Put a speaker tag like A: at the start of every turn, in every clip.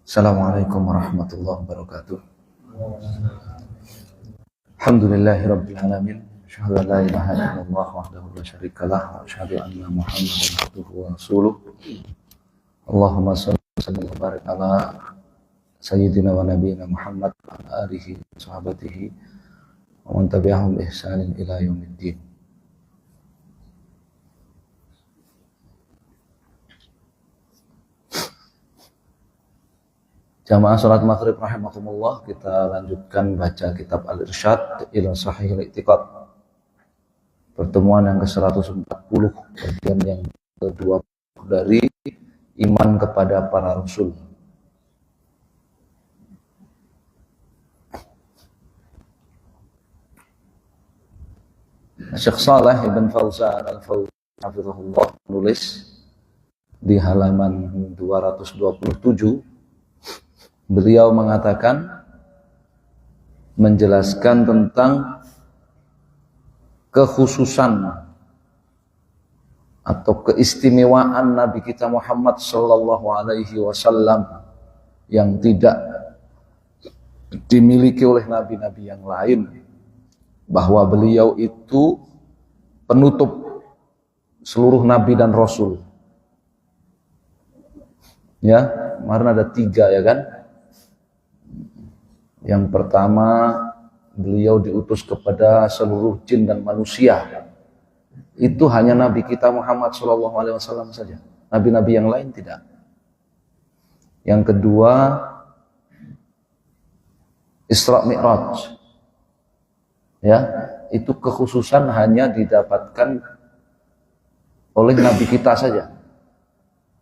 A: Assalamualaikum warahmatullahi wabarakatuh. Alhamdulillahi alamin. Asyhadu an la ilaha illallah wahdahu la syarikalah wa asyhadu anna Muhammadan abduhu wa rasuluh. Allahumma shalli wa barik ala sayyidina wa nabiyyina Muhammad wa ala alihi wa sahabatihi wa man tabi'ahum bi ihsanin ila yaumiddin. Jamaah salat maghrib rahimakumullah, kita lanjutkan baca kitab Al-Irsyad ila Sahih Al-I'tiqad. Pertemuan yang ke-140, bagian yang ke-20 dari iman kepada para rasul. Syekh Shalih Ibn Fauzan Al-Fauzan hafizahullah menulis di halaman 227. Beliau mengatakan, menjelaskan tentang kekhususan atau keistimewaan Nabi kita Muhammad sallallahu alaihi wasallam yang tidak dimiliki oleh nabi-nabi yang lain, bahwa beliau itu penutup seluruh nabi dan rasul. Ya, kemarin ada 3 ya kan? Yang pertama, beliau diutus kepada seluruh jin dan manusia. Itu hanya Nabi kita Muhammad SAW saja. Nabi-nabi yang lain tidak. Yang kedua, Isra Mi'raj. Ya, itu kekhususan hanya didapatkan oleh Nabi kita saja.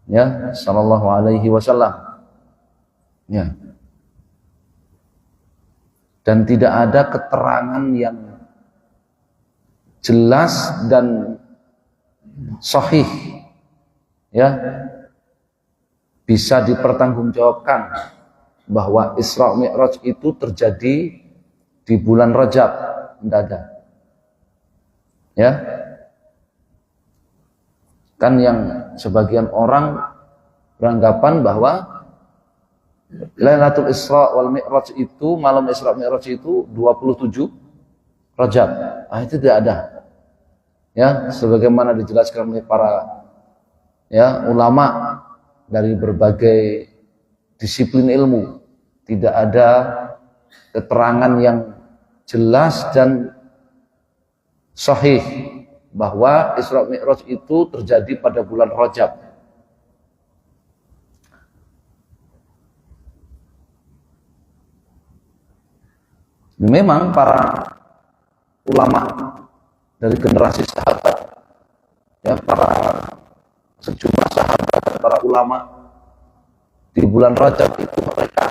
A: Ya, sallallahu alaihi wasallam. Ya. Dan tidak ada keterangan yang jelas dan sahih, ya, bisa dipertanggungjawabkan bahwa Isra Mi'raj itu terjadi di bulan Rajab. Tidak ada, ya. Kan yang sebagian orang beranggapan bahwa Lailatul Isra wal Mi'raj itu, malam Isra Mi'raj itu 27 Rajab. Itu tidak ada. Ya, sebagaimana dijelaskan oleh para ulama dari berbagai disiplin ilmu, tidak ada keterangan yang jelas dan sahih bahwa Isra Mi'raj itu terjadi pada bulan Rajab. Memang para ulama dari generasi sahabat, ya, para sejumlah sahabat, para ulama di bulan Rajab itu mereka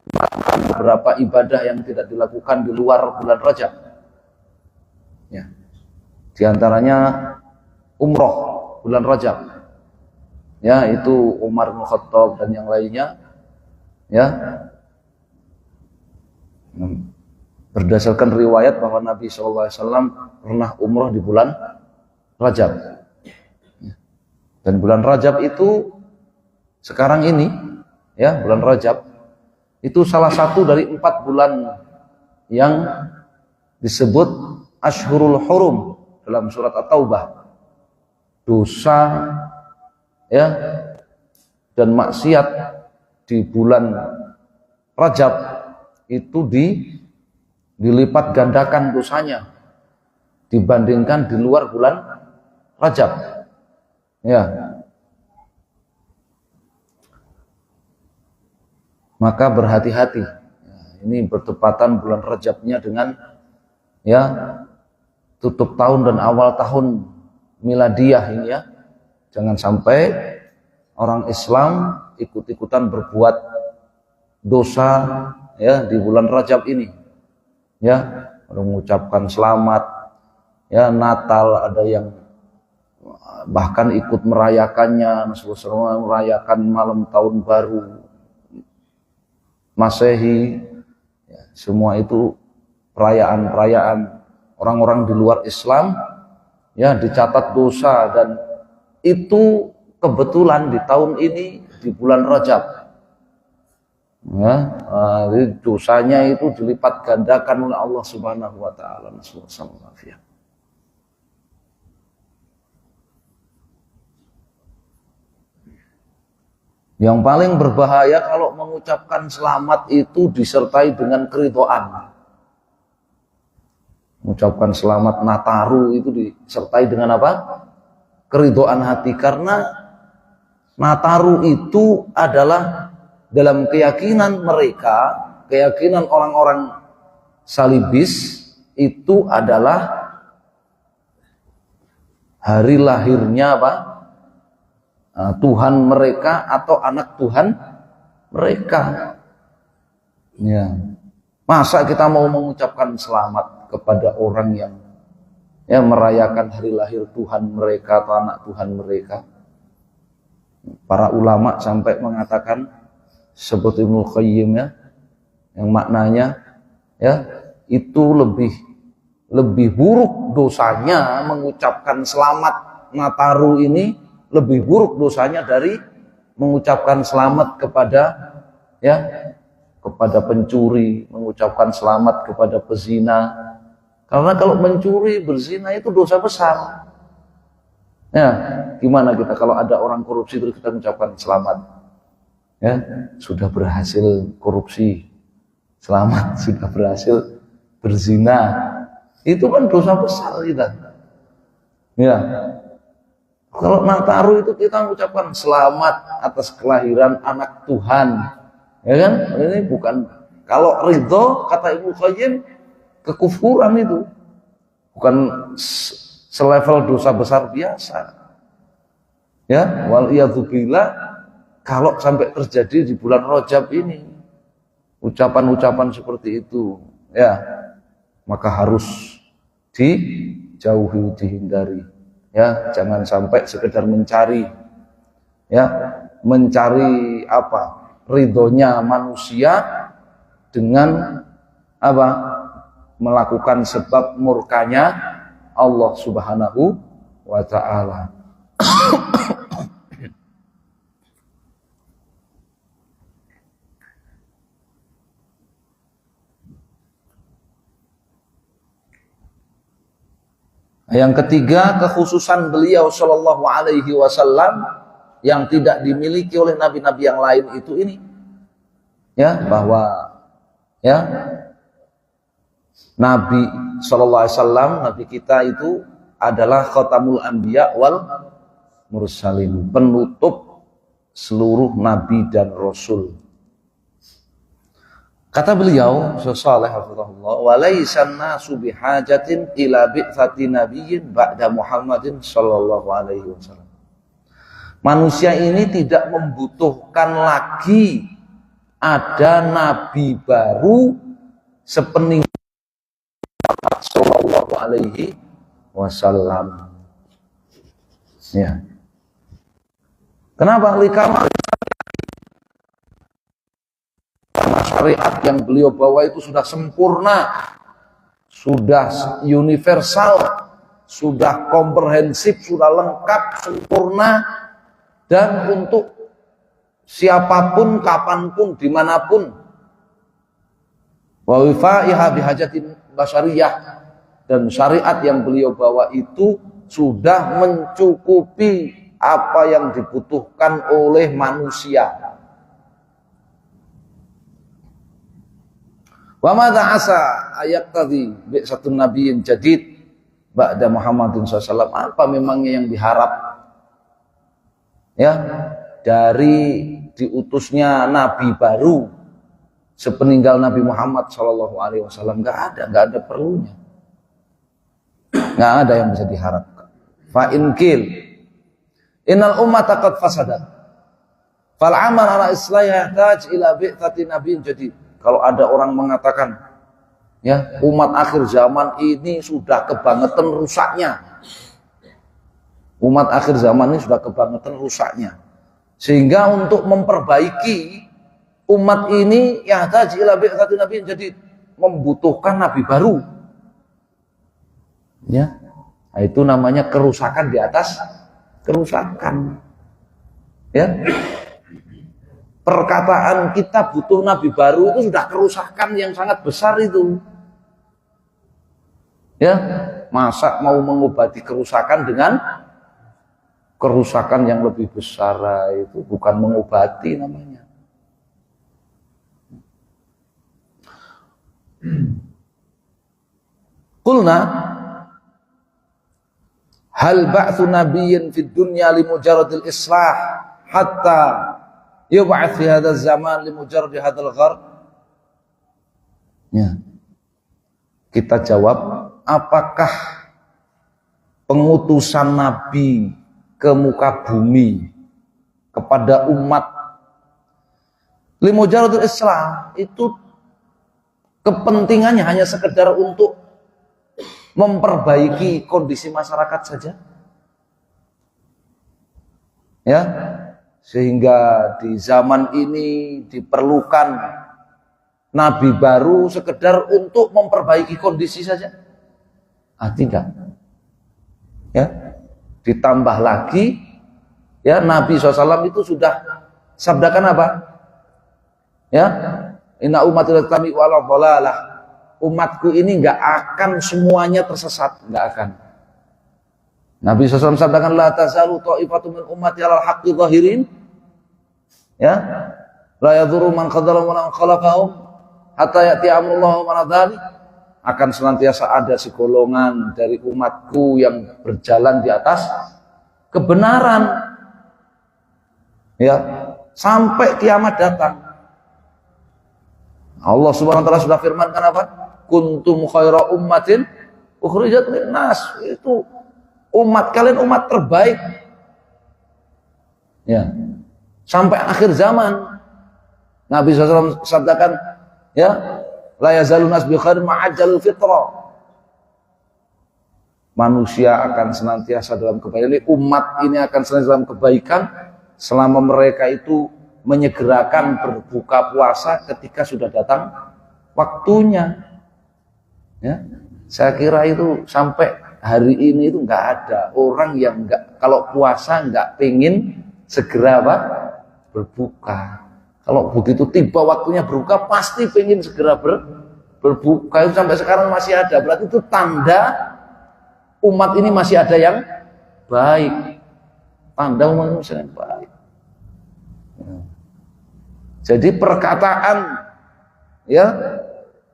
A: melakukan beberapa ibadah yang tidak dilakukan di luar bulan Rajab. Ya. Di antaranya umroh bulan Rajab. Ya, itu Umar bin Khattab dan yang lainnya. Ya. Berdasarkan riwayat bahwa Nabi SAW pernah umroh di bulan Rajab. Dan bulan Rajab itu sekarang ini, ya, bulan Rajab itu salah satu dari 4 bulan yang disebut Ashhurul Hurum dalam surat At-Taubah. Dosa, ya, dan maksiat di bulan Rajab itu dilipat gandakan dosanya dibandingkan di luar bulan Rajab. Ya. Maka berhati-hati. Ini bertepatan bulan Rajabnya dengan tutup tahun dan awal tahun miladiyah ini, ya. Jangan sampai orang Islam ikut-ikutan berbuat dosa, ya, di bulan Rajab ini, ya, mengucapkan selamat, ya, Natal, ada yang bahkan ikut merayakannya, merayakan malam tahun baru Masehi, ya, semua itu perayaan-perayaan orang-orang di luar Islam, ya, dicatat dosa, dan itu kebetulan di tahun ini di bulan Rajab. Ya, dosanya itu dilipat gandakan oleh Allah Subhanahu wa taala. Nasallallahu. Yang paling berbahaya kalau mengucapkan selamat itu disertai dengan keridhaan. Mengucapkan selamat Nataru itu disertai dengan apa? Keridhaan hati, karena Nataru itu adalah dalam keyakinan mereka, keyakinan orang-orang Salibis itu adalah hari lahirnya apa? Tuhan mereka atau anak Tuhan mereka. Ya. Masa kita mau mengucapkan selamat kepada orang yang merayakan hari lahir Tuhan mereka atau anak Tuhan mereka? Para ulama sampai mengatakan seperti Ibnu Qayyim yang maknanya itu lebih buruk dosanya mengucapkan selamat Nataru ini, lebih buruk dosanya dari mengucapkan selamat kepada pencuri, mengucapkan selamat kepada pezina. Karena kalau mencuri, berzina itu dosa besar. Ya, gimana kita kalau ada orang korupsi terus kita mengucapkan selamat? Ya, sudah berhasil korupsi. Selamat, sudah berhasil berzina. Itu kan dosa besar kita. Ya. Kalau Nataru itu kita mengucapkan selamat atas kelahiran anak Tuhan, ya kan? Ini bukan, kalau ridho kata Ibnu Qayyim kekufuran itu, bukan selevel dosa besar biasa. Ya, waliyadzubillah, kalau sampai terjadi di bulan Rajab ini, ucapan-ucapan seperti itu, ya, maka harus dijauhi, dihindari. Ya, jangan sampai sekedar mencari apa? Ridhonya manusia dengan apa? Melakukan sebab murkanya Allah Subhanahu wa taala. Yang ketiga, kekhususan beliau Shallallahu Alaihi Wasallam yang tidak dimiliki oleh nabi-nabi yang lain itu ini, ya, bahwa ya Nabi Shallallahu Alaihi Wasallam, Nabi kita itu adalah khatamul anbiya wal mursalin, penutup seluruh nabi dan rasul. Kata beliau, Saleh hafizahullah, wa laisan nasu bihajatin ila bi'tsati nabiyyin ba'da Muhammadin sallallahu alaihi wasallam. Manusia ini tidak membutuhkan lagi ada nabi baru sepeninggal Muhammad sallallahu alaihi wasallam. Ya. Kenapa? Karena syariat yang beliau bawa itu sudah sempurna, sudah universal, sudah komprehensif, sudah lengkap, sempurna, dan untuk siapapun, kapanpun, dimanapun. Wa wifaiha bihajatin basyariyah, dan syariat yang beliau bawa itu sudah mencukupi apa yang dibutuhkan oleh manusia. Wa madza asa ayaqtadhi bi satun nabiyyin jadid ba'da Muhammadin sallallahu alaihi wasallam. Apa memangnya yang diharap ya dari diutusnya nabi baru sepeninggal Nabi Muhammad sallallahu alaihi wasallam? Enggak ada perlunya. Enggak ada yang bisa diharapkan. Fa in qil innal ummata qad fasadat fal amal ala islahiha yahtaj ila bi'tsati nabiyyin jadid. Kalau ada orang mengatakan, ya, umat akhir zaman ini sudah kebangetan rusaknya. Umat akhir zaman ini sudah kebangetan rusaknya. Sehingga untuk memperbaiki umat ini, ya taji ila bi'tsati nabiyyin jadi membutuhkan nabi baru. Ya. Nah, itu namanya kerusakan di atas kerusakan. Ya. Perkataan kita butuh nabi baru itu sudah kerusakan yang sangat besar itu. Ya, masa mau mengobati kerusakan dengan kerusakan yang lebih besar, itu bukan mengobati namanya. Qulna hal ba'tsu nabiyyin fid dunya li mujarradil islah hatta yub'ats fi hadzal zaman li mujarrad hadzal gharb. Ya. Kita jawab, apakah pengutusan nabi ke muka bumi kepada umat li mujarradil islah itu kepentingannya hanya sekedar untuk memperbaiki kondisi masyarakat saja? Ya, sehingga di zaman ini diperlukan nabi baru sekedar untuk memperbaiki kondisi saja? Tidak. Ya, ditambah lagi, ya, Nabi SAW itu sudah sabdakan apa? Ya, inna ummati tami wala dhalalah. Umatku ini nggak akan semuanya tersesat, nggak akan. Nabi SAW sabdakan la tazalu ta'ifatu min ummati 'alal haqqi zahirin. Ya, la yadhurru man khadhala wa man khalafahum hatta ya'ti amrullah wa dzalik. Akan senantiasa ada segolongan dari umatku yang berjalan di atas kebenaran, ya, sampai kiamat datang. Allah Subhanahu wa taala sudah firmankan apa? Kuntum khaira ummatin ukhrijat linnas. Itu umat kalian umat terbaik. Ya. Sampai akhir zaman. Nabi SAW sabdakan, ya, la yazalun nas bi khairin ma'ajjalul fitra. Manusia akan senantiasa dalam kebaikan. Umat ini akan senantiasa dalam kebaikan selama mereka itu menyegerakan berbuka puasa ketika sudah datang waktunya. Ya, saya kira itu sampai hari ini itu nggak ada orang yang nggak, kalau puasa nggak pengen segera apa? Berbuka. Kalau begitu tiba waktunya berbuka pasti pengen segera berbuka. Itu sampai sekarang masih ada. Berarti itu tanda umat ini masih ada yang baik. Tanda umat ini masih ada yang baik. Ya. Jadi perkataan, ya,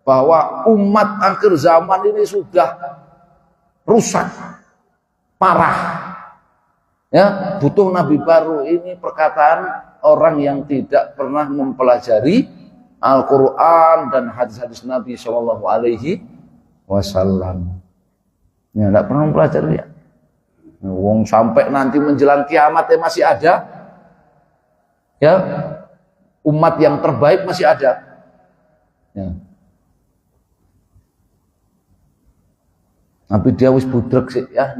A: bahwa umat akhir zaman ini sudah rusak, parah, ya, butuh nabi baru, ini perkataan orang yang tidak pernah mempelajari Al-Quran dan hadis-hadis Nabi Shallallahu Alaihi Wasallam. Ya, tidak pernah mempelajari, ya. Wong sampai nanti menjelang kiamat masih ada, ya, umat yang terbaik masih ada. Ya. Tapi dia wis budrek sih, ya,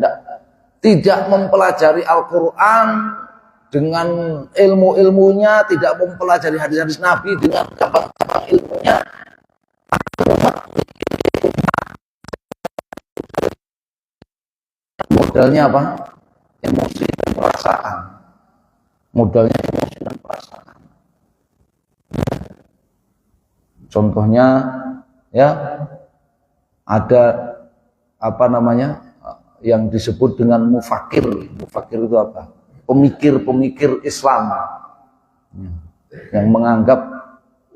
A: tidak mempelajari Al-Quran dengan ilmu-ilmunya, tidak mempelajari hadis-hadis Nabi dengan cabang-cabang ilmunya. Modalnya apa? Emosi dan perasaan. Modalnya emosi dan perasaan. Contohnya, ya, ada apa namanya yang disebut dengan mufakir. Mufakir itu apa? Pemikir-pemikir Islam yang menganggap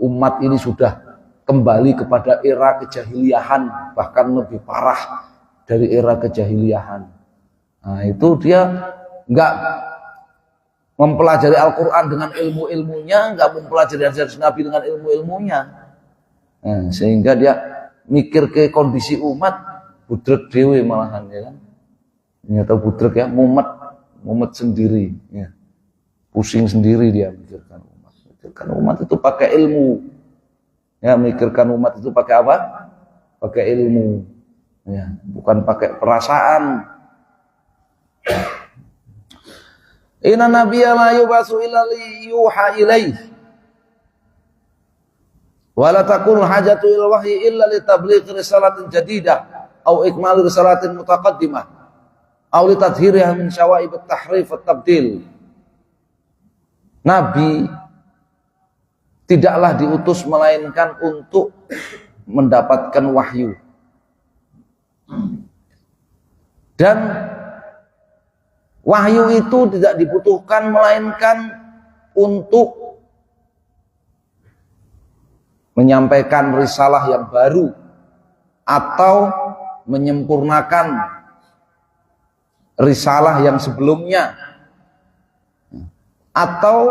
A: umat ini sudah kembali kepada era kejahiliahan, bahkan lebih parah dari era kejahiliahan. Nah, itu dia nggak mempelajari Al-Quran dengan ilmu-ilmunya, nggak mempelajari hadis Nabi dengan ilmu-ilmunya. Nah, sehingga dia mikir ke kondisi umat, budrek dewe malahan, ya kan? Ternyata budrek, ya, mumet sendiri, ya. Pusing sendiri dia mikirkan umat. Mikirkan umat itu pakai ilmu, ya, mikirkan umat itu pakai apa? Pakai ilmu, ya, bukan pakai perasaan. Inna nabiyya la yubasu illa liyuha ilaih wa la takunu hajatu ila wahyi illa litabligh risalatin jadidah au ikmal risalatin mutaqaddimah au litadhhiriha min syawaib at-tahrif wat-tabdil. Nabi tidaklah diutus melainkan untuk mendapatkan wahyu. Dan wahyu itu tidak dibutuhkan melainkan untuk menyampaikan risalah yang baru atau menyempurnakan risalah yang sebelumnya, atau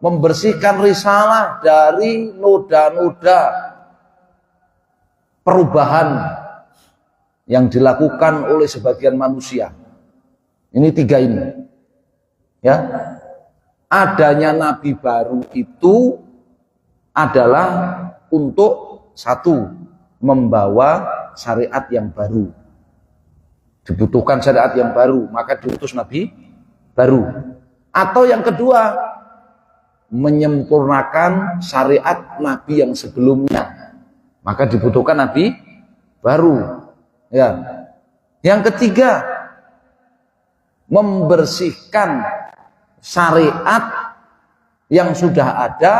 A: membersihkan risalah dari noda-noda perubahan yang dilakukan oleh sebagian manusia. Ini tiga ini. Ya. Adanya nabi baru itu adalah untuk satu, membawa syariat yang baru. Dibutuhkan syariat yang baru, maka diutus nabi baru. Atau yang kedua, menyempurnakan syariat nabi yang sebelumnya, maka dibutuhkan nabi baru. Ya. Yang ketiga, membersihkan syariat yang sudah ada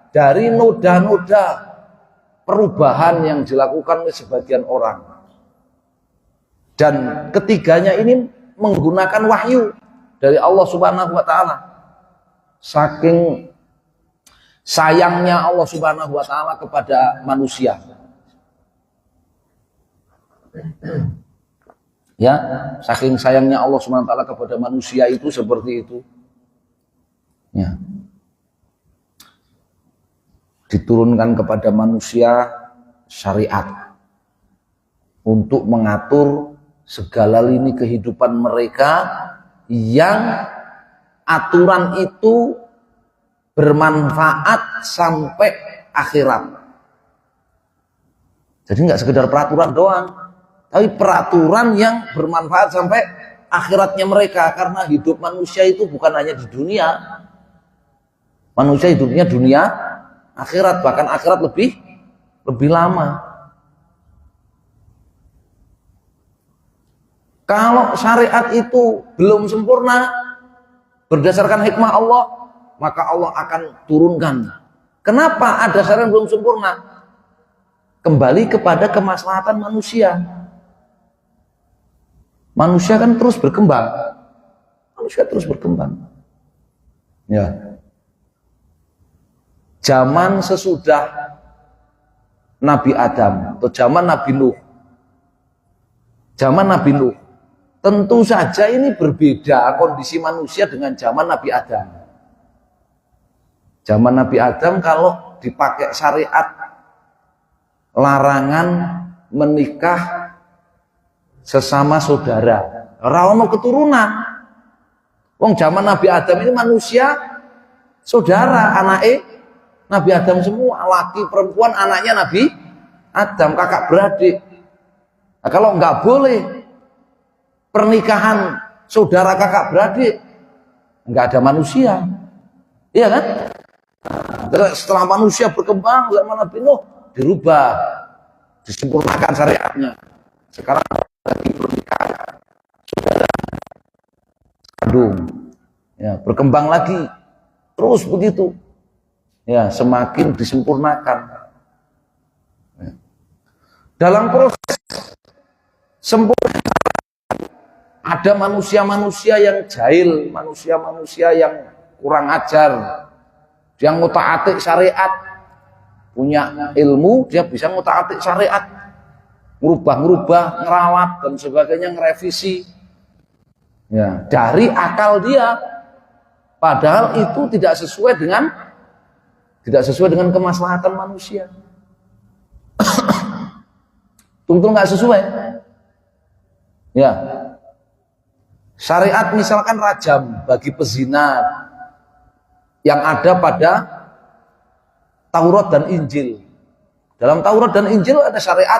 A: dari noda-noda perubahan yang dilakukan oleh sebagian orang. Dan ketiganya ini menggunakan wahyu dari Allah Subhanahu wa taala. Saking sayangnya Allah Subhanahu wa taala kepada manusia. Ya, saking sayangnya Allah Subhanahu wa taala kepada manusia itu seperti itu. Ya. Diturunkan kepada manusia syariat untuk mengatur segala lini kehidupan mereka, yang aturan itu bermanfaat sampai akhirat. Jadi nggak sekedar peraturan doang, tapi peraturan yang bermanfaat sampai akhiratnya mereka. Karena hidup manusia itu bukan hanya di dunia, manusia hidupnya dunia akhirat, bahkan akhirat lebih lama. Kalau syariat itu belum sempurna berdasarkan hikmah Allah, maka Allah akan turunkan. Kenapa ada syariat belum sempurna? Kembali kepada kemaslahatan manusia. Manusia kan terus berkembang. Manusia terus berkembang. Ya. Zaman sesudah Nabi Adam atau zaman Nabi Nuh. Zaman Nabi Nuh. Tentu saja ini berbeda kondisi manusia dengan zaman Nabi Adam. Zaman Nabi Adam kalau dipakai syariat larangan menikah sesama saudara, ora ono keturunan. Wong zaman Nabi Adam ini manusia saudara, anake Nabi Adam semua, laki perempuan anaknya Nabi Adam, kakak beradik. Nah, kalau nggak boleh pernikahan saudara kakak beradik, nggak ada manusia, iya kan? Setelah manusia berkembang zaman Nabi Nuh dirubah, disempurnakan syariatnya. Sekarang lagi pernikahan saudara kandung, ya, berkembang lagi, terus begitu, ya, semakin disempurnakan. Ya. Dalam proses sempurna ada manusia-manusia yang jahil, manusia-manusia yang kurang ajar, yang ngutak-atik syariat, punya ilmu, dia bisa ngutak-atik syariat, ngerubah-ngerubah, ngerawat dan sebagainya, ngerevisi, ya, dari akal dia, padahal itu tidak sesuai dengan kemaslahatan manusia. Tunggu nggak sesuai, ya. Syariat misalkan rajam bagi pezina yang ada pada Taurat dan Injil. Dalam Taurat dan Injil ada syariat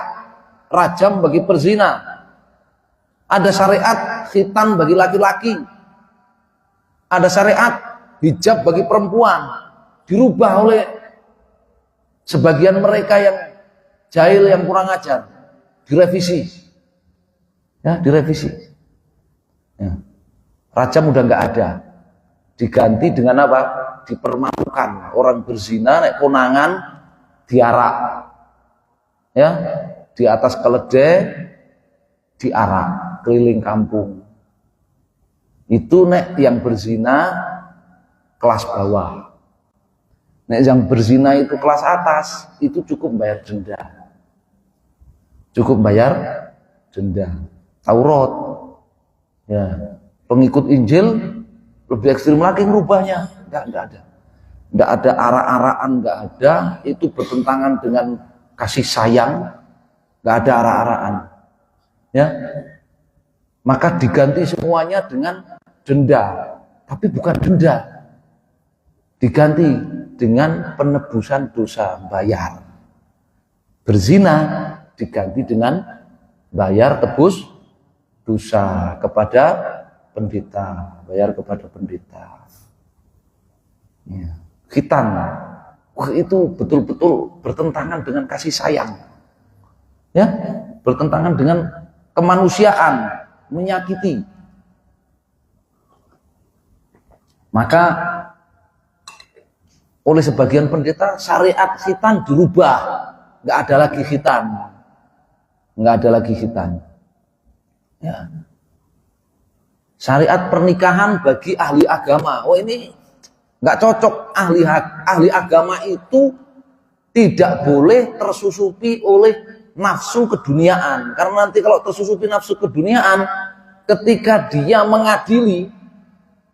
A: rajam bagi perzina. Ada syariat khitan bagi laki-laki. Ada syariat hijab bagi perempuan. Dirubah oleh sebagian mereka yang jahil, yang kurang ajar. Direvisi. Ya, direvisi. Ya. Rajam udah nggak ada, diganti dengan apa? dipermalukan. Orang berzina nek konangan diarak. Ya, di atas keledai diarak keliling kampung. Itu nek yang berzina kelas bawah. Nek yang berzina itu kelas atas, itu cukup bayar denda. Cukup bayar denda. Taurat. Ya, pengikut Injil lebih ekstrim lagi ngerubahnya. Enggak ada. Enggak ada arak-arakan, enggak ada. Itu bertentangan dengan kasih sayang. Enggak ada arak-arakan. Ya. Maka diganti semuanya dengan denda. Tapi bukan denda. Diganti dengan penebusan dosa, bayar. Berzina diganti dengan bayar tebus dosa kepada pendeta, bayar kepada pendeta. Ya. Khitan, itu betul-betul bertentangan dengan kasih sayang, ya, bertentangan dengan kemanusiaan, menyakiti. Maka oleh sebagian pendeta syariat khitan dirubah, nggak ada lagi khitan, nggak ada lagi khitan. Ya. Syariat pernikahan bagi ahli agama. Oh ini nggak cocok. Ahli agama itu tidak boleh tersusupi oleh nafsu keduniaan. Karena nanti kalau tersusupi nafsu keduniaan, ketika dia mengadili,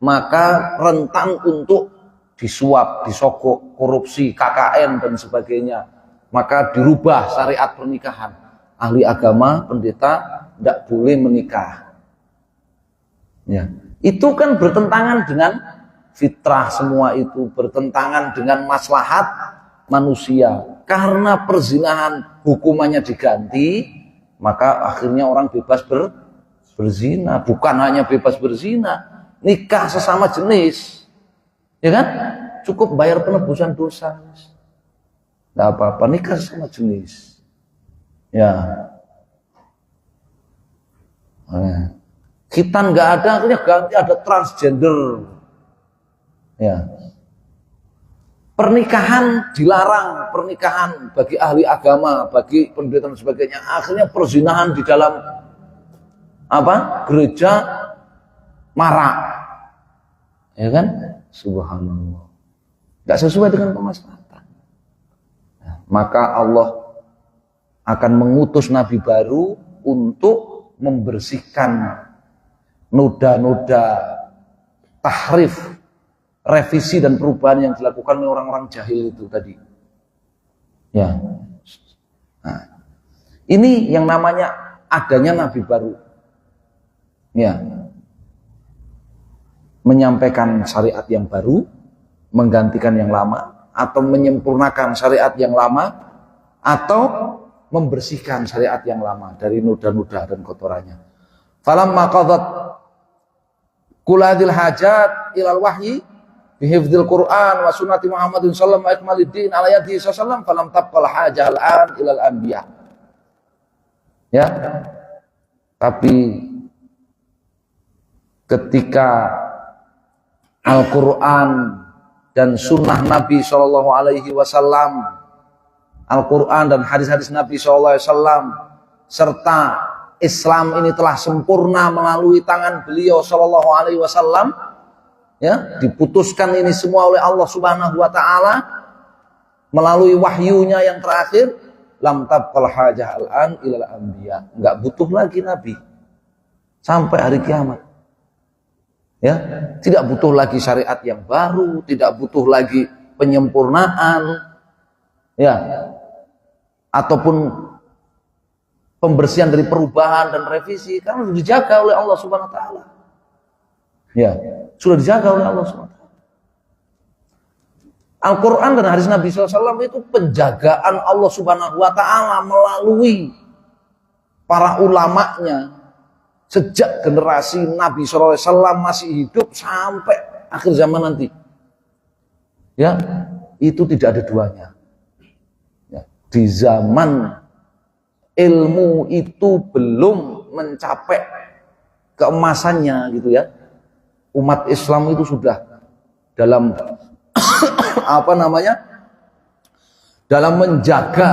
A: maka rentan untuk disuap, disogok, korupsi, KKN dan sebagainya. Maka dirubah syariat pernikahan. Ahli agama, pendeta tidak boleh menikah. Ya, itu kan bertentangan dengan fitrah, semua itu bertentangan dengan maslahat manusia. Karena perzinahan hukumannya diganti, maka akhirnya orang bebas berzina. Bukan hanya bebas berzina, nikah sesama jenis, ya kan? Cukup bayar penebusan dosa, nggak apa-apa, nikah sesama jenis. Ya. Nah. Khitan nggak ada, akhirnya ganti ada transgender. Ya. Pernikahan dilarang, pernikahan bagi ahli agama, bagi pendeta dan sebagainya. Akhirnya perzinahan di dalam gereja marak. Ya kan? Subhanallah. Nggak sesuai dengan kemaslahatan. Nah, maka Allah akan mengutus nabi baru untuk membersihkan noda-noda tahrif, revisi dan perubahan yang dilakukan oleh orang-orang jahil itu tadi. Ya. Nah, ini yang namanya adanya nabi baru. Ya. Menyampaikan syariat yang baru, menggantikan yang lama, atau menyempurnakan syariat yang lama, atau membersihkan syariat yang lama dari noda-noda dan kotorannya. Falamma qadat kuladil hajat ilal wahyi bihifdzil Qur'an wa sunnati Muhammadin sallallahu alaihi wasallam din ala yadihi sallam falam tabqal hajah al-an ilal anbiya. Ya. Tapi ketika Al-Qur'an dan sunnah Nabi sallallahu alaihi wasallam, Al-Qur'an dan hadis-hadis Nabi sallallahu alaihi wasallam serta Islam ini telah sempurna melalui tangan beliau sallallahu alaihi wasallam, ya, diputuskan ini semua oleh Allah Subhanahu wa taala melalui wahyunya yang terakhir, lam tabqal hajah al-an ilal anbiya. Enggak butuh lagi nabi sampai hari kiamat. Ya, tidak butuh lagi syariat yang baru, tidak butuh lagi penyempurnaan, ya, ataupun pembersihan dari perubahan dan revisi, karena sudah dijaga oleh Allah Subhanahu wa taala. Ya, sudah dijaga oleh Allah Subhanahu wa taala. Al-Qur'an dan hadis Nabi SAW itu penjagaan Allah Subhanahu wa taala melalui para ulamanya sejak generasi Nabi SAW masih hidup sampai akhir zaman nanti. Ya, itu tidak ada duanya. Ya, di zaman ilmu itu belum mencapai keemasannya gitu ya. Umat Islam itu sudah dalam dalam menjaga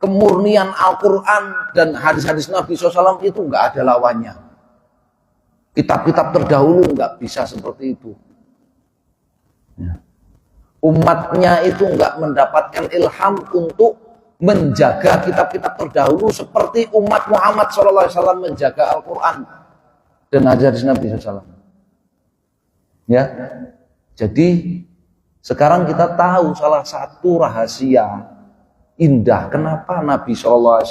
A: kemurnian Al-Quran dan hadis-hadis Nabi SAW itu nggak ada lawannya. Kitab-kitab terdahulu nggak bisa seperti itu. Ya. Umatnya itu nggak mendapatkan ilham untuk menjaga kitab-kitab terdahulu seperti umat Muhammad SAW menjaga Al-Quran dan hadis Nabi SAW. Ya, jadi sekarang kita tahu salah satu rahasia indah kenapa Nabi SAW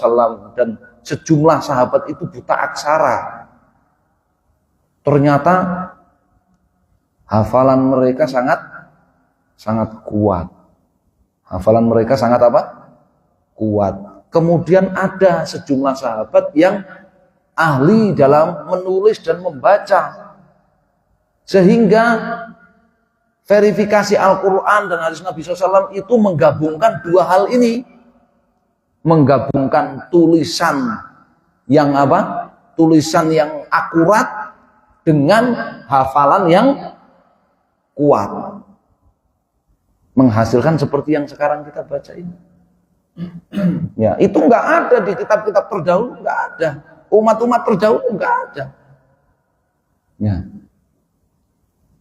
A: dan sejumlah sahabat itu buta aksara. Ternyata hafalan mereka sangat kuat. Hafalan mereka sangat apa? Kuat. Kemudian ada sejumlah sahabat yang ahli dalam menulis dan membaca. Sehingga verifikasi Al-Quran dan hadis Nabi SAW itu menggabungkan dua hal ini. Menggabungkan tulisan yang apa? Tulisan yang akurat dengan hafalan yang kuat. Menghasilkan seperti yang sekarang kita baca ini. Ya, itu nggak ada di kitab-kitab terdahulu, nggak ada. Umat-umat terdahulu nggak ada. Ya.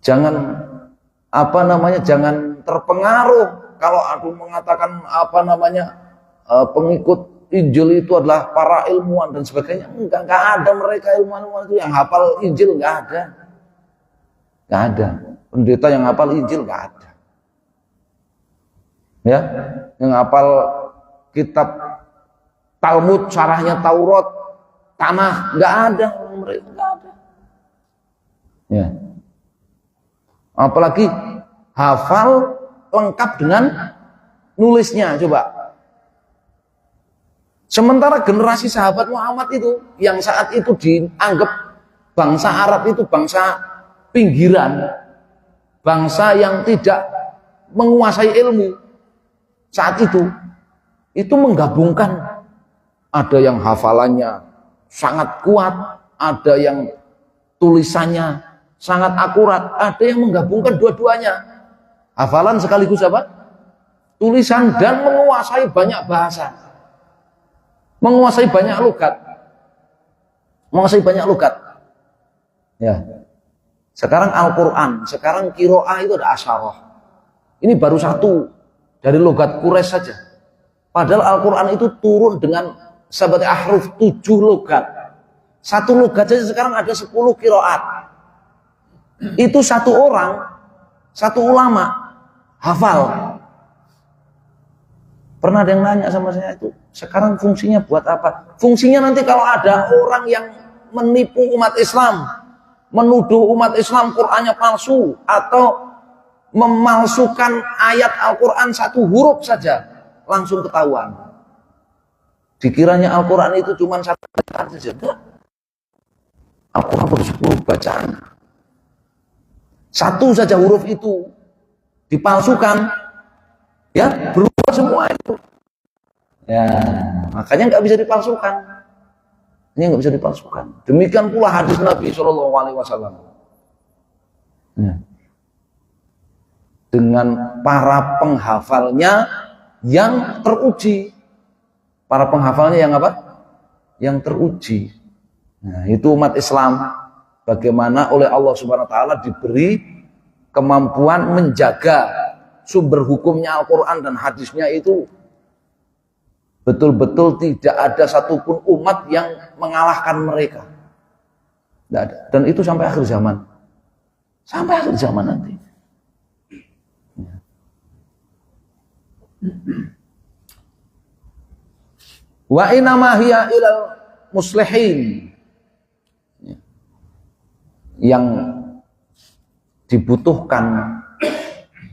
A: Jangan jangan terpengaruh kalau aku mengatakan pengikut Injil itu adalah para ilmuwan dan sebagainya. Enggak ada mereka ilmuwan itu yang hafal Injil, nggak ada. Nggak ada. Pendeta yang hafal Injil nggak ada. Ya, yang hafal kitab Talmud, syarahnya Taurat, Tanakh, nggak ada mereka, nggak ada. Ya. Apalagi hafal lengkap dengan nulisnya, coba. Sementara generasi sahabat Muhammad itu yang saat itu dianggap bangsa Arab itu bangsa pinggiran, bangsa yang tidak menguasai ilmu saat itu menggabungkan, ada yang hafalannya sangat kuat, ada yang tulisannya sangat akurat, ada yang menggabungkan dua-duanya, hafalan sekaligus apa? Tulisan, dan menguasai banyak bahasa. Menguasai banyak logat. Ya. Sekarang Al-Quran, sekarang Qiraah itu ada asyarah. Ini baru satu dari logat Quraisy saja. Padahal Al-Quran itu turun dengan sabati ahruf 7 logat. Satu logat saja sekarang ada 10 qiraat. Itu satu orang, satu ulama hafal. Pernah ada yang nanya sama saya, itu sekarang fungsinya buat apa? Fungsinya nanti kalau ada orang yang menipu umat Islam, menuduh umat Islam Qur'annya palsu, atau memalsukan ayat Al-Quran satu huruf saja, langsung ketahuan. Dikiranya Al-Quran itu cuma satu bacaan saja. Al-Quran itu 10 bacaan. Satu saja huruf itu dipalsukan, ya berubah semua itu. Ya, makanya nggak bisa dipalsukan. Ini nggak bisa dipalsukan. Demikian pula hadis Nabi SAW. Ya. Dengan para penghafalnya yang teruji. Para penghafalnya yang apa? Yang teruji. Nah, itu umat Islam. Bagaimana oleh Allah Subhanahu wa taala diberi kemampuan menjaga sumber hukumnya Al-Quran dan hadisnya itu betul-betul tidak ada satupun umat yang mengalahkan mereka. Tidak ada. Dan itu sampai akhir zaman. Sampai akhir zaman nanti. Wa inama hiya ilal muslihin. Yang dibutuhkan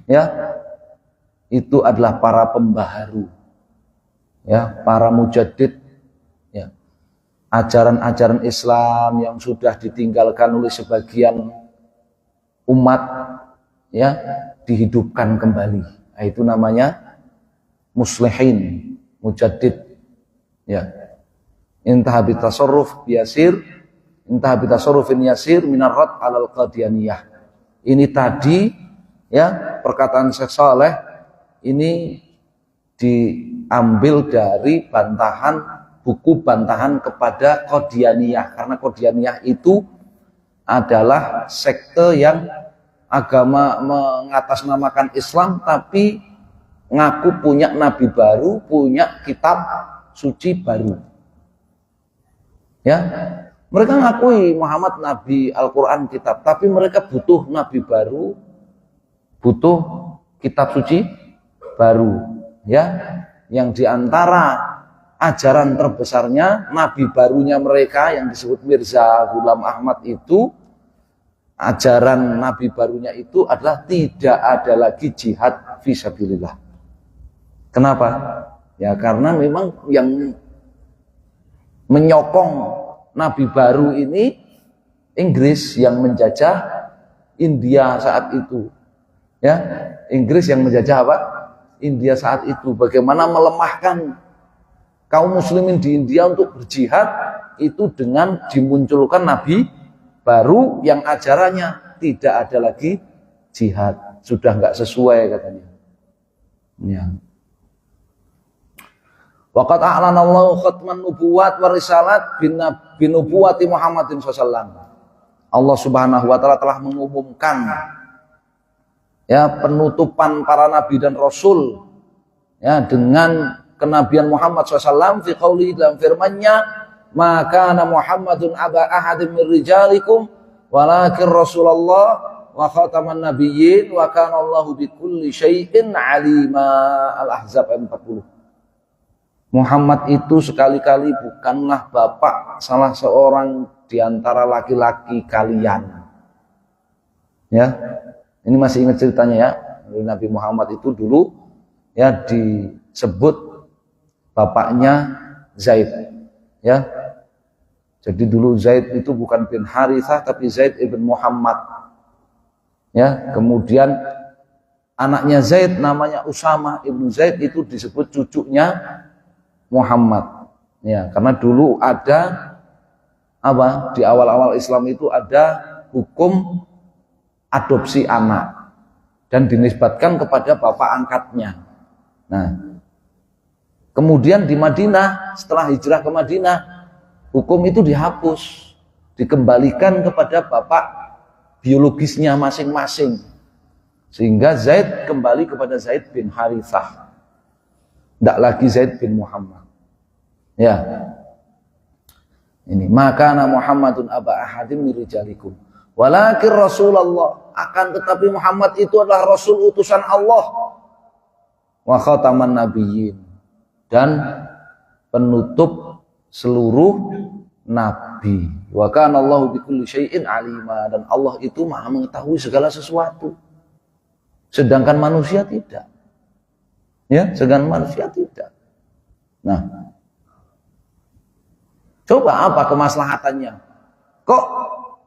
A: ya itu adalah para pembaharu, ya, para mujaddid, ya, ajaran-ajaran Islam yang sudah ditinggalkan oleh sebagian umat, ya, dihidupkan kembali. Nah, itu namanya muslihin, mujaddid, ya. Intah bitasarruf yasir, intah bitasarrufin yasir minar rad alal qadiyaniyah. Ini tadi Ya, perkataan Syekh Saleh ini diambil dari buku bantahan kepada Qadianiyah, karena Qadianiyah itu adalah sekte yang agama mengatasnamakan Islam tapi ngaku punya nabi baru, punya kitab suci baru. Ya, mereka ngakui Muhammad nabi, Al-Quran kitab, tapi mereka butuh nabi baru, butuh kitab suci baru. Ya, yang diantara ajaran terbesarnya nabi barunya mereka yang disebut Mirza Ghulam Ahmad itu, ajaran nabi barunya itu adalah tidak ada lagi jihad fisabilillah. Kenapa? Ya karena memang yang menyokong nabi baru ini Inggris yang menjajah India saat itu. Ya, Inggris yang menjajah apa? India saat itu. Bagaimana melemahkan kaum muslimin di India untuk berjihad itu dengan dimunculkan nabi baru yang ajarannya tidak ada lagi jihad, sudah nggak sesuai katanya. Ya. Waqad a'lana Allahu khatman nubuwat wa risalat bin nubuwati Muhammadin sallallahu. Allah Subhanahu wa taala telah mengumumkan ya penutupan para nabi dan rasul ya dengan kenabian Muhammad sallallahu fi qauli dalam firman-Nya, maka Muhammadun aba ahadin min rijalikum walakin Rasulullah wa khataman nabiyyin wa kana Allahu bikulli syai'in alima. Al-Ahzab ayat 40. Muhammad itu sekali-kali bukanlah bapak salah seorang di antara laki-laki kalian. Ya, ini masih ingat ceritanya ya. Nabi Muhammad itu dulu ya disebut bapaknya Zaid. Ya, jadi dulu Zaid itu bukan bin Harithah tapi Zaid ibn Muhammad. Ya, kemudian anaknya Zaid namanya Usama ibn Zaid itu disebut cucunya Muhammad. Ya, karena dulu ada apa? Di awal-awal Islam itu ada hukum adopsi anak dan dinisbatkan kepada bapak angkatnya. Nah, kemudian di Madinah setelah hijrah ke Madinah, hukum itu dihapus, dikembalikan kepada bapak biologisnya masing-masing. Sehingga Zaid kembali kepada Zaid bin Harithah. Tidak lagi Zaid bin Muhammad. Ya. Ini maka Muhammadun aba ahadin min rijalikum walakin Rasulullah, akan tetapi Muhammad itu adalah rasul utusan Allah, wa khataman nabiyyin, dan penutup seluruh nabi. Wa kana Allahu bikulli syai'in alima, dan Allah itu Maha mengetahui segala sesuatu. Sedangkan manusia tidak. Ya, sedangkan manusia tidak. Nah, coba apa kemaslahatannya? Kok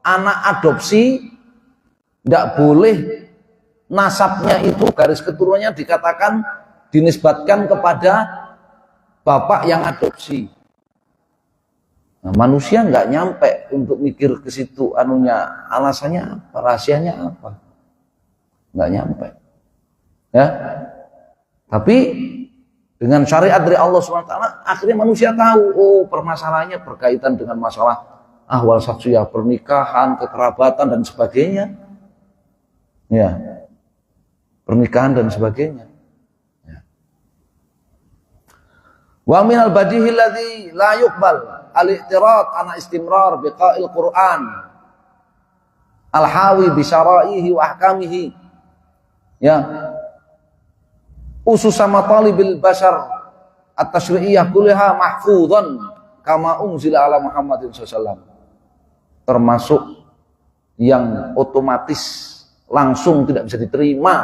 A: anak adopsi tidak boleh nasabnya itu, garis keturunannya dikatakan dinisbatkan kepada bapak yang adopsi? Nah, manusia nggak nyampe untuk mikir ke situ, anunya, alasannya apa, rahasianya apa, nggak nyampe. Ya, tapi dengan syariat dari Allah SWT, akhirnya manusia tahu, oh permasalahannya berkaitan dengan masalah ahwal syakhsiyah, pernikahan, kekerabatan dan sebagainya. Ya, pernikahan dan sebagainya. Ya. Wa minal badihi alladhi la yuqbal al-i'tirad ana istimrar biqa'il Qur'an al-hawi bi syara'ihi wa ahkamihi. Ya. Ususa matalibil bashar at-tashri'iyah kullaha mahfudhan kama unzila ala Muhammadin sallallahu. Termasuk yang otomatis langsung tidak bisa diterima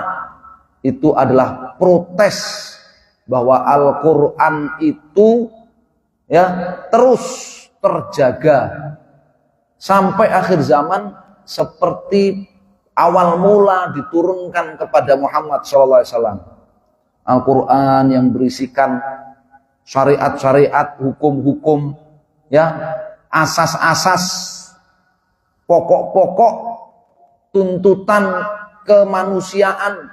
A: itu adalah protes bahwa Al-Qur'an itu ya terus terjaga sampai akhir zaman seperti awal mula diturunkan kepada Muhammad SAW. Al-Quran yang berisikan syariat-syariat, hukum-hukum, ya, asas-asas, pokok-pokok tuntutan kemanusiaan.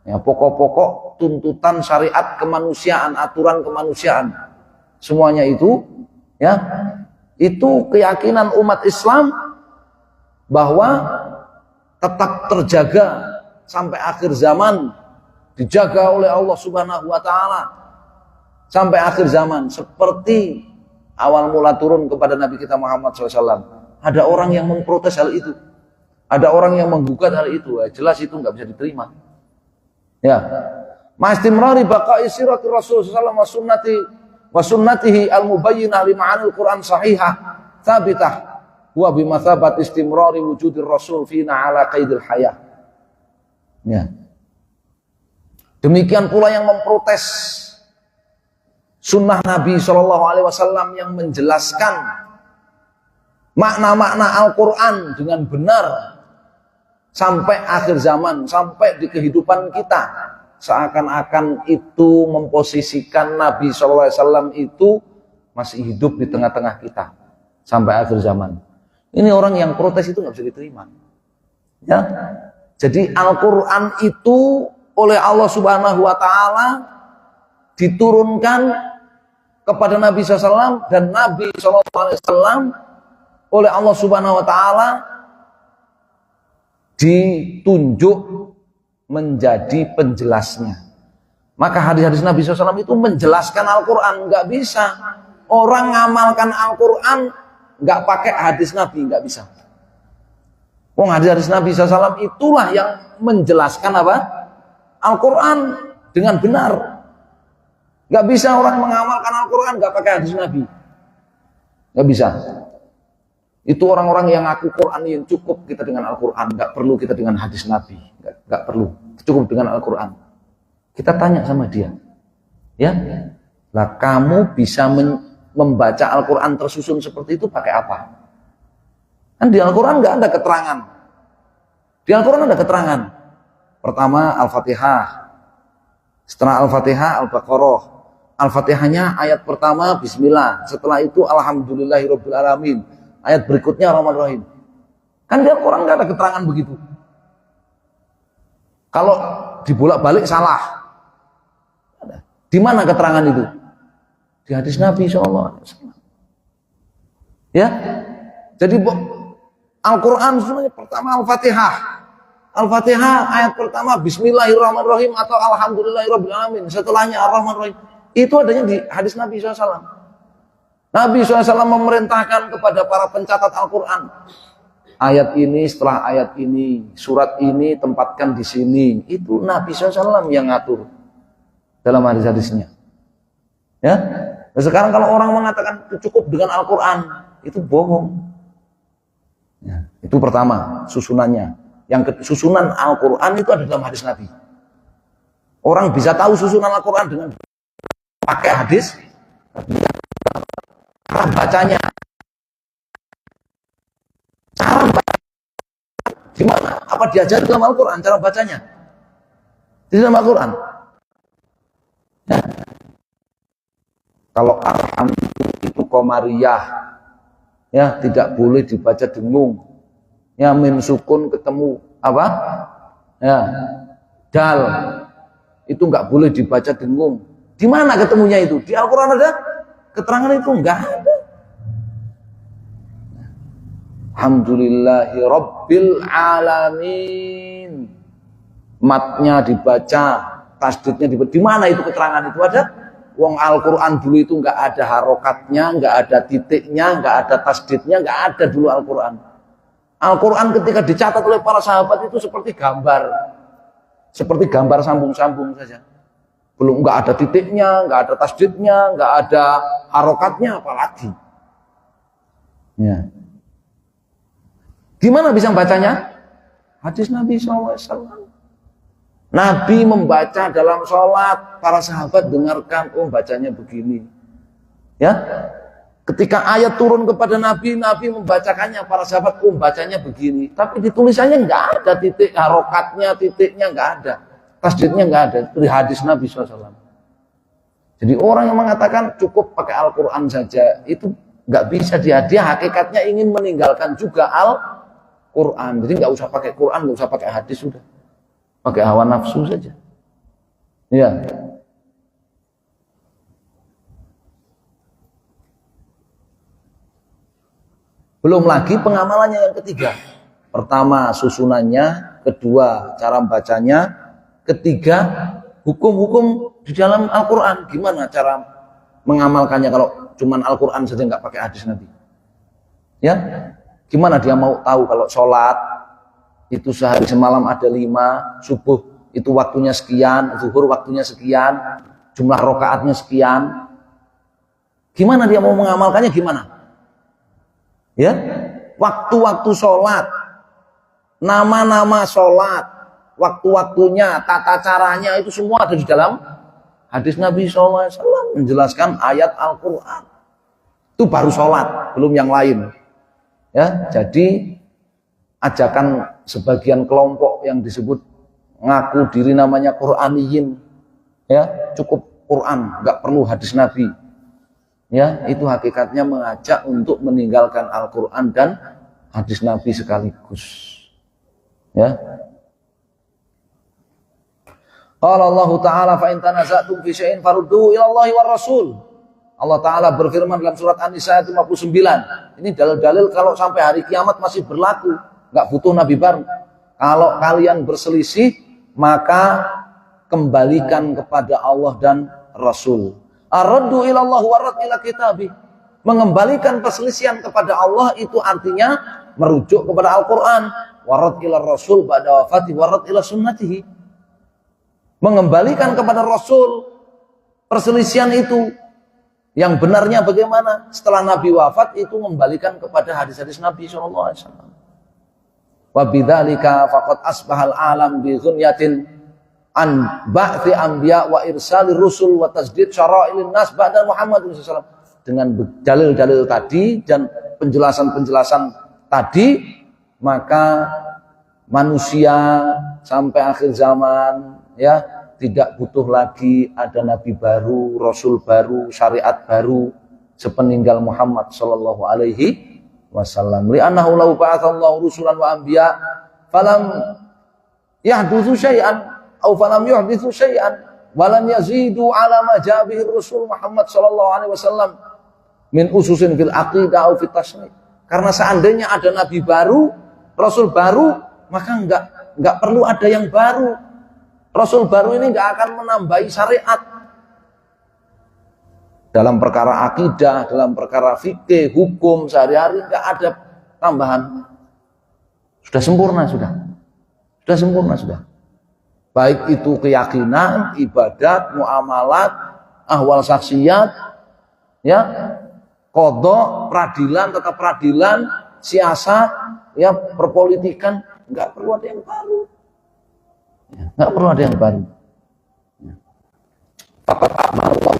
A: Ya, pokok-pokok tuntutan syariat kemanusiaan, aturan kemanusiaan. Semuanya itu ya, itu keyakinan umat Islam bahwa tetap terjaga sampai akhir zaman, dijaga oleh Allah Subhanahu wa taala sampai akhir zaman, seperti awal mula turun kepada Nabi kita Muhammad SAW. Ada orang yang memprotes hal itu, ada orang yang menggugat hal itu. Jelas itu nggak bisa diterima. Ya, mastimrari baqa'i sirati Rasul sallallahu wa sunnatihi al-mubayyinah li ma'anil Qur'an sahihah thabitah wa bimathabat istimrari wujudir Rasul fina ala qaidil hayah. Ya. Demikian pula yang memprotes sunnah Nabi SAW yang menjelaskan makna-makna Al-Quran dengan benar sampai akhir zaman, sampai di kehidupan kita, seakan-akan itu memposisikan Nabi SAW itu masih hidup di tengah-tengah kita sampai akhir zaman. Ini orang yang protes itu nggak bisa diterima. Ya, jadi Al-Quran itu oleh Allah Subhanahu Wa Taala diturunkan kepada Nabi SAW, dan Nabi SAW oleh Allah Subhanahu Wa Taala ditunjuk menjadi penjelasnya. Maka hadis-hadis Nabi SAW itu menjelaskan Al-Quran. Nggak bisa orang ngamalkan Al-Quran nggak pakai hadis Nabi, nggak bisa. Wong hadis-hadis Nabi SAW itulah yang menjelaskan apa? Al-Quran dengan benar. Nggak bisa orang mengamalkan Al-Quran nggak pakai hadis Nabi, nggak bisa. Itu orang-orang yang ngaku Quran yang cukup kita dengan Al-Quran, nggak perlu kita dengan hadis Nabi, nggak perlu, cukup dengan Al-Quran. Kita tanya sama dia, ya, lah kamu bisa membaca Al-Quran tersusun seperti itu pakai apa? Kan di Al-Quran nggak ada keterangan. Di Al-Quran ada keterangan. Pertama Al-Fatihah, setelah Al-Fatihah Al-Baqarah. Al-Fatihahnya ayat pertama Bismillah, setelah itu Alhamdulillahirabbil alamin. Ayat berikutnya Rahman-Rahim. Kan di Al-Quran nggak ada keterangan begitu. Kalau dibolak-balik salah. Di mana keterangan itu? Di hadis Nabi SAW. Ya, jadi Al-Quran sebenarnya pertama Al-Fatihah. Al-Fatihah ayat pertama Bismillahirrahmanirrahim atau Alhamdulillahirabbil alamin. Setelahnya Ar-Rahman-Rahim. Itu adanya di hadis Nabi SAW. Nabi SAW memerintahkan kepada para pencatat Al-Quran, ayat ini setelah ayat ini, surat ini tempatkan di sini. Itu Nabi SAW yang ngatur dalam hadis-hadisnya. Ya, nah, sekarang kalau orang mengatakan cukup dengan Al-Quran, itu bohong. Ya, itu pertama susunannya. Yang susunan Al-Quran itu ada dalam hadis Nabi. Orang bisa tahu susunan Al-Quran dengan pakai hadis. Cara bacanya, cara baca gimana? Apa diajar dalam Al-Quran cara bacanya? Di dalam Al-Quran. Ya. Kalau alhamdulillah itu qamariyah, ya tidak boleh dibaca dengung. Ya, min sukun ketemu apa? Ya, dal itu nggak boleh dibaca dengung. Di mana ketemunya itu? Di Al-Quran ada? Keterangan itu enggak ada. Alhamdulillahi Rabbil Alamin. Matnya dibaca, tasdidnya dibaca. Di mana itu keterangan itu ada? Wong Al-Quran dulu itu enggak ada harokatnya, enggak ada titiknya, enggak ada tasdidnya, enggak ada dulu Al-Quran. Al-Quran ketika dicatat oleh para sahabat itu seperti gambar. Seperti gambar sambung-sambung saja. Belum, nggak ada titiknya, nggak ada tasdidnya, nggak ada harokatnya, apalagi. Ya. Gimana bisa bacanya? Hadis Nabi SAW. Nabi membaca dalam sholat, para sahabat dengarkan, oh bacanya begini. Ya, ketika ayat turun kepada Nabi, Nabi membacakannya, para sahabat, oh bacanya begini. Tapi di tulisannya nggak ada titik harokatnya, titiknya nggak ada. Tasdidnya nggak ada, itu di hadis Nabi SAW. Jadi orang yang mengatakan cukup pakai Al-Quran saja, itu nggak bisa. Dia hakikatnya ingin meninggalkan juga Quran. Jadi nggak usah pakai Quran, nggak usah pakai hadis, sudah pakai hawa nafsu saja. Ya. Belum lagi pengamalannya yang ketiga. Pertama susunannya, kedua cara bacanya, ketiga hukum-hukum di dalam Al-Quran. Gimana cara mengamalkannya kalau cuman Al-Quran saja nggak pakai hadis Nabi? Ya, gimana dia mau tahu kalau sholat itu sehari semalam ada 5, subuh itu waktunya sekian, zuhur waktunya sekian, jumlah rokaatnya sekian. Gimana dia mau mengamalkannya, gimana? Ya, waktu-waktu sholat, nama-nama sholat, waktu-waktunya, tata caranya itu semua ada di dalam hadis Nabi SAW menjelaskan ayat Al-Quran. Itu baru sholat, belum yang lain. Ya, jadi ajakan sebagian kelompok yang disebut ngaku diri namanya Qur'aniyin, ya cukup Quran, nggak perlu hadis Nabi. Ya, itu hakikatnya mengajak untuk meninggalkan Al-Quran dan hadis Nabi sekaligus. Ya. Qala Allah Ta'ala fa in tanaza'tum fi syai'in farudduhu ila Allahi war Rasul. Allah Ta'ala berfirman dalam surat An-Nisa ayat 59. Ini dalil-dalil kalau sampai hari kiamat masih berlaku, nggak butuh Nabi baru. Kalau kalian berselisih, maka kembalikan kepada Allah dan Rasul. Ar-raddu ila Allah wa rad ila kitabi. Mengembalikan perselisihan kepada Allah itu artinya merujuk kepada Al-Quran. Wa rad ila Rasul ba'da wafati wa rad ila sunnatihi. Mengembalikan kepada Rasul perselisihan itu. Yang benarnya bagaimana? Setelah Nabi wafat itu mengembalikan kepada hadis-hadis Nabi SAW. Wa bidzalika faqad asbahal alam bi ghunyatin an ba'thi anbiya wa irsalir rusul wa tasdid syara'ilin nas ba'da Muhammad SAW. Dengan dalil-dalil tadi dan penjelasan-penjelasan tadi, maka manusia sampai akhir zaman ya tidak butuh lagi ada nabi baru, rasul baru, syariat baru sepeninggal Muhammad sallallahu alaihi wasallam. Li'annahu law ba'atsallahu rusulan wa anbiya falam yahdutsu syai'an aw falam yuhditsu syai'an wa lam yazidu 'ala ma ja'a bihi Rasul Muhammad sallallahu alaihi wasallam min ususin fil aqidah aw fit tasni'. Karena seandainya ada nabi baru, rasul baru, maka enggak perlu ada yang baru. Rasul baru ini enggak akan menambahi syariat dalam perkara akidah, dalam perkara fikih, hukum sehari-hari, enggak ada tambahan. Sudah sempurna, sudah sempurna, sudah. Baik itu keyakinan, ibadat, muamalat, ahwal syakhsiyat, ya, qadha, peradilan, tata peradilan, siasat, ya, perpolitikan, enggak perlu ada yang baru. Nggak perlu ada yang baru. Fakat amal wa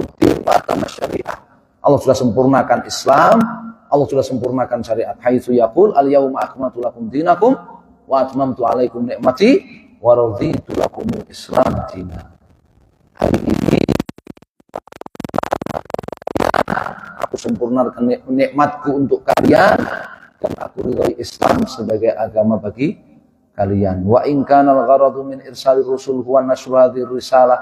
A: syariah. Allah sudah sempurnakan Islam, Allah sudah sempurnakan syariat. Haitsu yaqul al-yauma akmaltu lakum dinakum wa atmamtu 'alaikum ni'mati wa raditu lakumul Islam dinan. Hari ini aku sempurnakan nikmatku untuk kalian dan aku ridhoi Islam sebagai agama bagi kalian. Wa in kana al-gharadu min irsalir rusul huwa nashru hadhihi risalah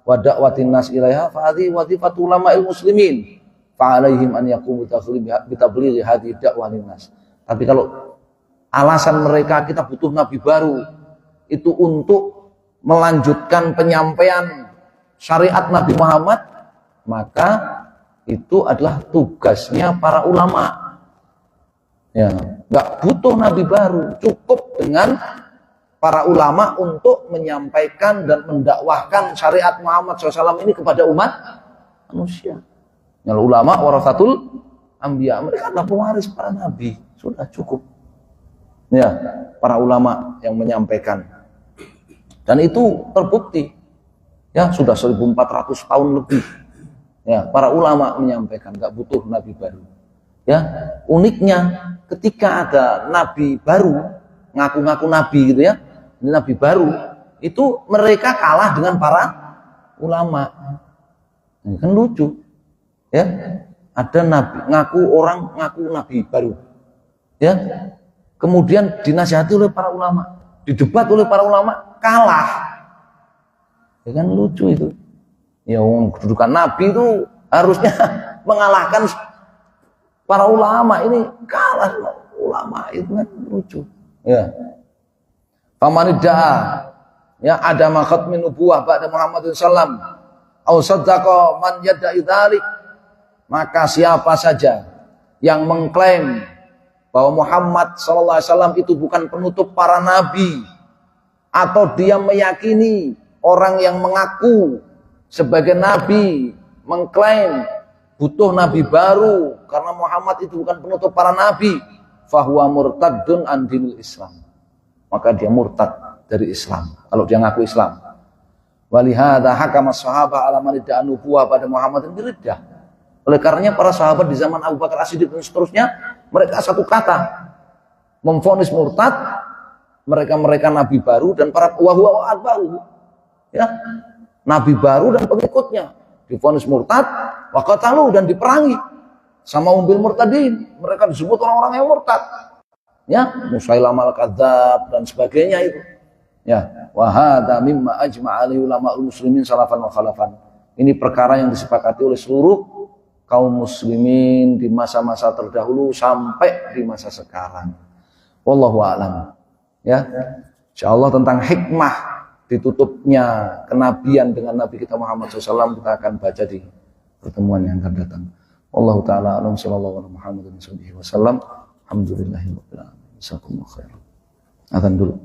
A: wa da'watin nas ilaiha fa hadhihi wadhifatu ulama'il muslimin fa 'alaihim an yaqumu bi tablighi hadhihi da'wah linnas. Tapi kalau alasan mereka kita butuh nabi baru itu untuk melanjutkan penyampaian syariat Nabi Muhammad, maka itu adalah tugasnya para ulama. Ya, nggak butuh nabi baru, cukup dengan para ulama untuk menyampaikan dan mendakwahkan syariat Muhammad SAW ini kepada umat manusia. Ya, ulama warasatul anbiya, mereka adalah pewaris para nabi, sudah cukup. Ya, para ulama yang menyampaikan, dan itu terbukti. Ya, sudah 1400 tahun lebih. Ya, para ulama menyampaikan, nggak butuh nabi baru. Ya, uniknya ketika ada nabi baru, ngaku-ngaku nabi gitu ya, ini nabi baru, itu mereka kalah dengan para ulama. Ini kan lucu. Ya, ada nabi, ngaku nabi baru. Ya, kemudian dinasihati oleh para ulama, didebat oleh para ulama, kalah. Ya kan lucu itu. Ya kedudukan Nabi itu harusnya mengalahkan para ulama, ini kalah ulama, itu kan lucu. Ya. Famanidaa ya ada khatmin nubuwah ba'da Muhammadin sallam au saddaqa man yadda'i dzalik, maka siapa saja yang mengklaim bahwa Muhammad sallallahu alaihi wasallam itu bukan penutup para nabi, atau dia meyakini orang yang mengaku sebagai nabi mengklaim butuh nabi baru karena Muhammad itu bukan penutup para nabi, fahuwa murtaddun an dinil Islam, maka dia murtad dari Islam kalau dia ngaku Islam. Walihada hakama sahabah ala man idda'a nubuwah pada Muhammadin biriddah. Oleh karenanya para sahabat di zaman Abu Bakar As-Siddiq dan seterusnya, mereka satu kata memvonis murtad mereka nabi baru dan para wahwa atba'u, ya, nabi baru dan pengikutnya divonis murtad, waqatalu, dan diperangi sama umbil murtadin. Mereka disebut orang-orang yang murtad, ya, Musailamah al-Kadzdzab dan sebagainya itu. Ya, wa hadza mimma ajma'a alaihi ulama'ul muslimin salafan wa khalafan. Ini perkara yang disepakati oleh seluruh kaum muslimin di masa-masa terdahulu sampai di masa sekarang. Wallahu a'lam. Ya. Insyaallah tentang hikmah ditutupnya kenabian dengan Nabi kita Muhammad SAW kita akan baca di pertemuan yang akan datang. Wallahu taala a'lam, sallallahu alaihi Muhammadin wasallam. Alhamdulillahirabbil alamin. Jazakumullahu khairan. Azan dulu.